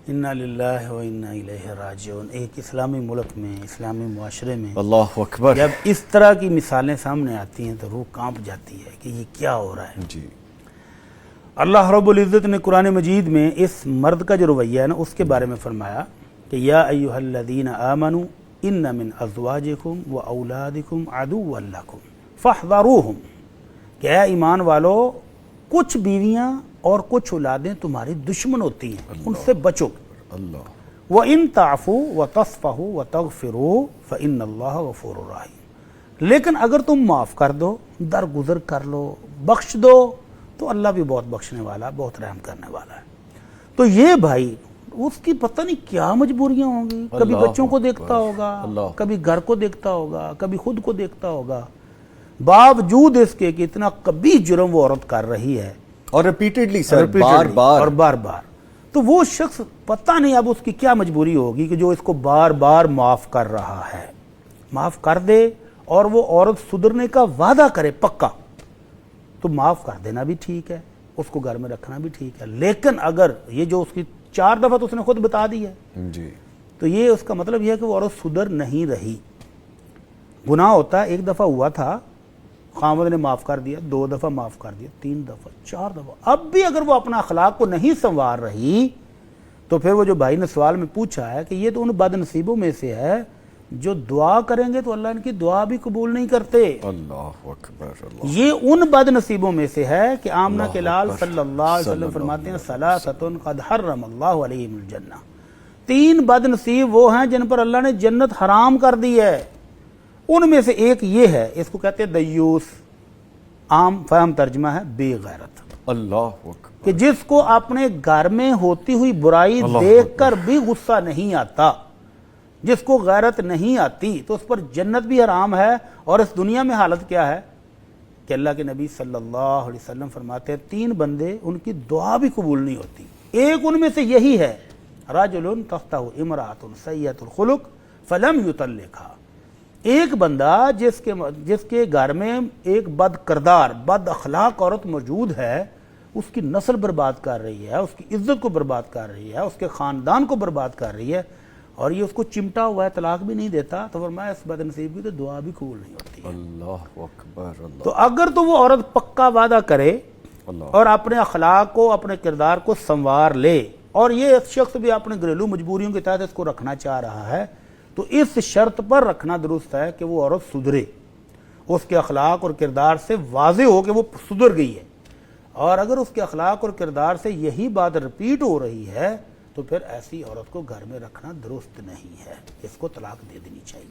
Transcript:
انا للہ و انا الیہ راجعون۔ ایک اسلامی ملک میں، اسلامی معاشرے میں اللہ اکبر، جب اس طرح کی مثالیں سامنے آتی ہیں تو روح کانپ جاتی ہے کہ یہ کیا ہو رہا ہے۔ جی اللہ رب العزت نے قرآن مجید میں اس مرد کا جو رویہ ہے نا اس کے بارے میں فرمایا کہ یا ایھا الذین آمنوا ان من ازواجکم و اولادکم عدوا لکم فاحذروہم، کہ اے ایمان والو کچھ بیویاں اور کچھ اولادیں تمہاری دشمن ہوتی ہیں، ان سے بچو۔ اللہ، وَإِن تَعْفُوا وَتَصْفَحُوا وَتَغْفِرُوا فَإِنَّ اللَّهَ غَفُورٌ رَحِيمٌ، لیکن اگر تم معاف کر دو، درگزر کر لو، بخش دو تو اللہ بھی بہت بخشنے والا، بہت رحم کرنے والا ہے۔ تو یہ بھائی اس کی پتہ نہیں کیا مجبوریاں ہوں گی، کبھی بچوں کو دیکھتا ہوگا، کبھی گھر کو دیکھتا ہوگا، کبھی خود کو دیکھتا ہوگا، باوجود اس کے کہ اتنا قبیح جرم وہ عورت کر رہی ہے اور ریپیٹڈلی سر، بار بار اور بار بار، تو وہ شخص پتہ نہیں اب اس کی کیا مجبوری ہوگی کہ جو اس کو بار بار معاف کر رہا ہے۔ معاف کر دے اور وہ عورت سدھرنے کا وعدہ کرے پکا تو معاف کر دینا بھی ٹھیک ہے، اس کو گھر میں رکھنا بھی ٹھیک ہے، لیکن اگر یہ جو اس کی 4 دفعہ تو اس نے خود بتا دی ہے، جی تو یہ اس کا مطلب یہ ہے کہ وہ عورت سدھر نہیں رہی۔ گناہ ہوتا ہے، 1 دفعہ ہوا تھا، خامد نے معاف کر دیا، 2 دفعہ معاف کر دیا، 3 دفعہ، 4 دفعہ، اب بھی اگر وہ اپنا اخلاق کو نہیں سنوار رہی تو پھر وہ جو بھائی نے سوال میں پوچھا ہے کہ یہ تو ان بد نصیبوں میں سے ہے جو دعا کریں گے تو اللہ ان کی دعا بھی قبول نہیں کرتے۔ اللہ اکبر، اللہ، یہ ان بد نصیبوں میں سے ہے کہ آمنہ کے لال صلی اللہ علیہ وسلم فرماتے ہیں ثلاثۃ قد حرم اللہ علیہم الجنہ، 3 بد نصیب وہ ہیں جن پر اللہ نے جنت حرام کر دی ہے۔ ان میں سے ایک یہ ہے، اس کو کہتے ہیں دیوس، عام فہم ترجمہ ہے بے غیرت، اللہ اکبر، کہ جس کو اپنے گھر میں ہوتی ہوئی برائی دیکھ کر بھی غصہ نہیں آتا، جس کو غیرت نہیں آتی تو اس پر جنت بھی حرام ہے۔ اور اس دنیا میں حالت کیا ہے کہ اللہ کے نبی صلی اللہ علیہ وسلم فرماتے ہیں 3 بندے ان کی دعا بھی قبول نہیں ہوتی۔ ایک ان میں سے یہی ہے رجل تحتہ امرأۃ سیئۃ الخلق فلم یطلقھا، ایک بندہ جس کے گھر میں ایک بد کردار، بد اخلاق عورت موجود ہے، اس کی نسل برباد کر رہی ہے، اس کی عزت کو برباد کر رہی ہے، اس کے خاندان کو برباد کر رہی ہے، اور یہ اس کو چمٹا ہوا ہے، طلاق بھی نہیں دیتا، تو فرمایا اس بد نصیب کی تو دعا بھی قبول نہیں ہوتی ہے۔ اللہ اکبر، اللہ، تو اگر تو وہ عورت پکا وعدہ کرے اللہ، اور اپنے اخلاق کو، اپنے کردار کو سنوار لے، اور یہ شخص بھی اپنے گھریلو مجبوریوں کے تحت اس کو رکھنا چاہ رہا ہے، تو اس شرط پر رکھنا درست ہے کہ وہ عورت سدھرے، اس کے اخلاق اور کردار سے واضح ہو کہ وہ سدھر گئی ہے۔ اور اگر اس کے اخلاق اور کردار سے یہی بات رپیٹ ہو رہی ہے تو پھر ایسی عورت کو گھر میں رکھنا درست نہیں ہے، اس کو طلاق دے دینی چاہیے۔